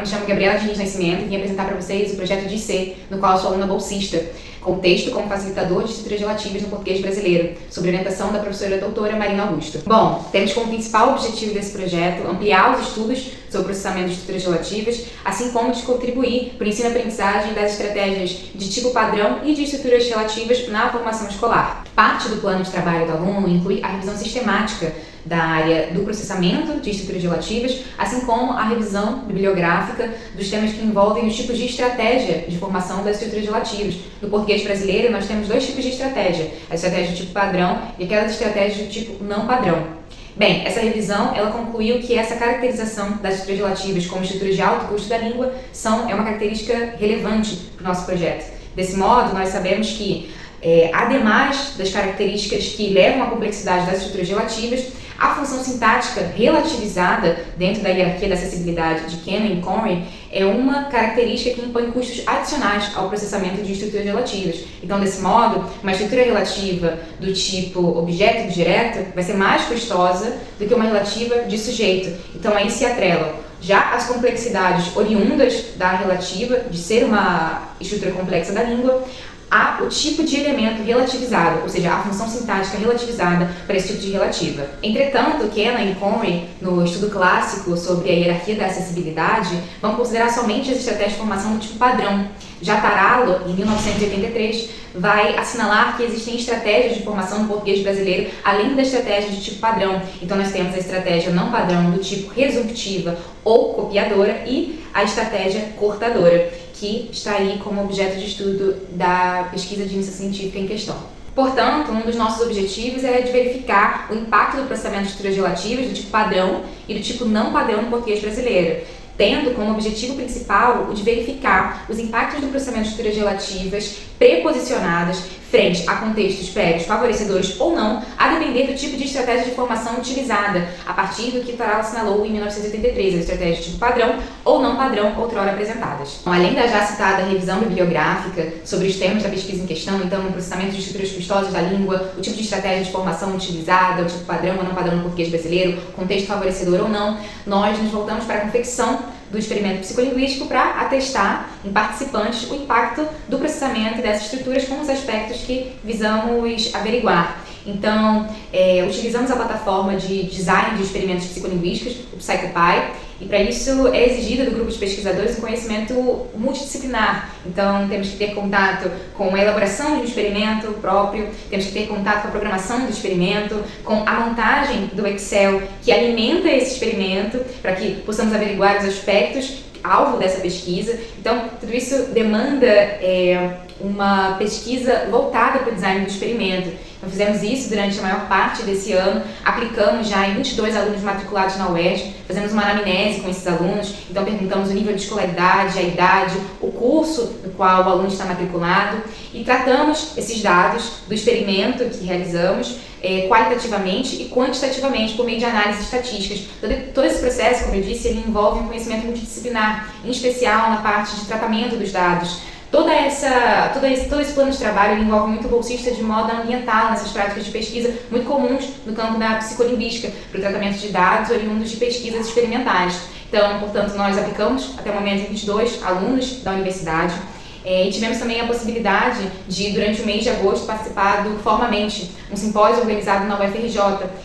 eu me chamo Gabriela Diniz Nascimento e vim apresentar para vocês o projeto DIC, no qual eu sou aluna bolsista, com texto como facilitador de estruturas relativas no português brasileiro, sob orientação da professora doutora Marina Augusto. Bom, temos como principal objetivo desse projeto ampliar os estudos sobre o processamento de estruturas relativas, assim como de contribuir para o ensino-aprendizagem das estratégias de tipo padrão e de estruturas relativas na formação escolar. Parte do plano de trabalho do aluno inclui a revisão sistemática da área do processamento de estruturas relativas, assim como a revisão bibliográfica dos temas que envolvem os tipos de estratégia de formação das estruturas relativas. No português brasileiro, nós temos dois tipos de estratégia: a estratégia do tipo padrão e aquelas estratégias do tipo não padrão. Bem, essa revisão, ela concluiu que essa caracterização das estruturas relativas como estruturas de alto custo da língua é uma característica relevante para o nosso projeto. Desse modo, nós sabemos que, ademais das características que levam à complexidade das estruturas relativas, a função sintática relativizada dentro da hierarquia da acessibilidade de Kennan e Conway é uma característica que impõe custos adicionais ao processamento de estruturas relativas. Então, desse modo, uma estrutura relativa do tipo objeto direto vai ser mais custosa do que uma relativa de sujeito. Então, aí se atrelam já as complexidades oriundas da relativa, de ser uma estrutura complexa da língua, há o tipo de elemento relativizado, ou seja, a função sintática relativizada para esse tipo de relativa. Entretanto, Kennan e Conway, no estudo clássico sobre a hierarquia da acessibilidade, vão considerar somente as estratégias de formação do tipo padrão. Já Tarallo, em 1983, vai assinalar que existem estratégias de formação no português brasileiro além da estratégia de tipo padrão. Então, nós temos a estratégia não padrão do tipo resumptiva ou copiadora e a estratégia cortadora, que está aí como objeto de estudo da pesquisa de iniciação científica em questão. Portanto, um dos nossos objetivos é de verificar o impacto do processamento de estruturas relativas do tipo padrão e do tipo não padrão no português brasileiro, tendo como objetivo principal o de verificar os impactos do processamento de estruturas relativas preposicionadas frente a contextos prévios favorecedores ou não, a depender do tipo de estratégia de formação utilizada, a partir do que Tarallo assinalou em 1983, as estratégias de tipo padrão ou não padrão outrora apresentadas. Além da já citada revisão bibliográfica sobre os termos da pesquisa em questão, então, no processamento de estruturas custosas da língua, o tipo de estratégia de formação utilizada, o tipo padrão ou não padrão no português brasileiro, contexto favorecedor ou não, nós nos voltamos para a confecção do experimento psicolinguístico para atestar em participantes o impacto do processamento dessas estruturas com os aspectos que visamos averiguar. Então, utilizamos a plataforma de design de experimentos psicolinguísticos, o PsychoPy, e para isso é exigido do grupo de pesquisadores um conhecimento multidisciplinar. Então, temos que ter contato com a elaboração de um experimento próprio, temos que ter contato com a programação do experimento, com a montagem do Excel que alimenta esse experimento, para que possamos averiguar os aspectos alvo dessa pesquisa. Então, tudo isso demanda uma pesquisa voltada para o design do experimento. Então, fizemos isso durante a maior parte desse ano, aplicamos já em 22 alunos matriculados na UERJ, fazemos uma anamnese com esses alunos, então perguntamos o nível de escolaridade, a idade, o curso no qual o aluno está matriculado e tratamos esses dados do experimento que realizamos qualitativamente e quantitativamente por meio de análises estatísticas. Todo esse processo, como eu disse, ele envolve um conhecimento multidisciplinar, em especial na parte de tratamento dos dados. Todo esse plano de trabalho envolve muito bolsista de modo ambiental nessas práticas de pesquisa muito comuns no campo da psicolinguística para o tratamento de dados oriundos de pesquisas experimentais. Então, portanto, nós aplicamos até o momento 22 alunos da universidade e tivemos também a possibilidade de, durante o mês de agosto, participar do Formamente, um simpósio organizado na UFRJ.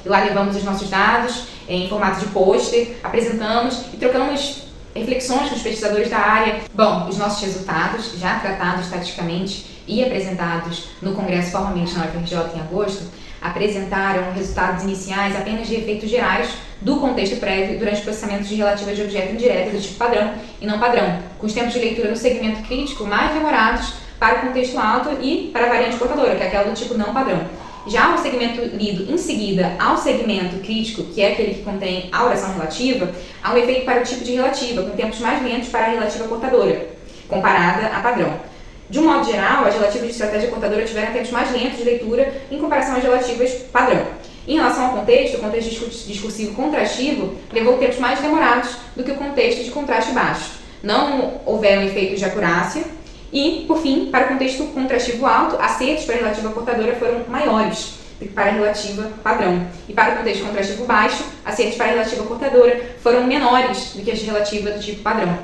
E lá levamos os nossos dados em formato de pôster, apresentamos e trocamos reflexões com os pesquisadores da área. Bom, os nossos resultados, já tratados estatisticamente e apresentados no Congresso Formamente na UFRJ em agosto, apresentaram resultados iniciais apenas de efeitos gerais do contexto prévio durante o processamento de relativas de objeto indireto do tipo padrão e não padrão, com os tempos de leitura no segmento crítico mais demorados para o contexto alto e para a variante portadora, que é aquela do tipo não padrão. Já o segmento lido em seguida ao segmento crítico, que é aquele que contém a oração relativa, há um efeito para o tipo de relativa, com tempos mais lentos para a relativa portadora, comparada a padrão. De um modo geral, as relativas de estratégia portadora tiveram tempos mais lentos de leitura em comparação às relativas padrão. Em relação ao contexto, o contexto discursivo contrastivo levou tempos mais demorados do que o contexto de contraste baixo. Não houveram efeitos de acurácia e, por fim, para o contexto contrastivo alto, acertos para a relativa portadora foram maiores do que para a relativa padrão. E para o contexto contrastivo baixo, acertos para a relativa portadora foram menores do que as relativas do tipo padrão.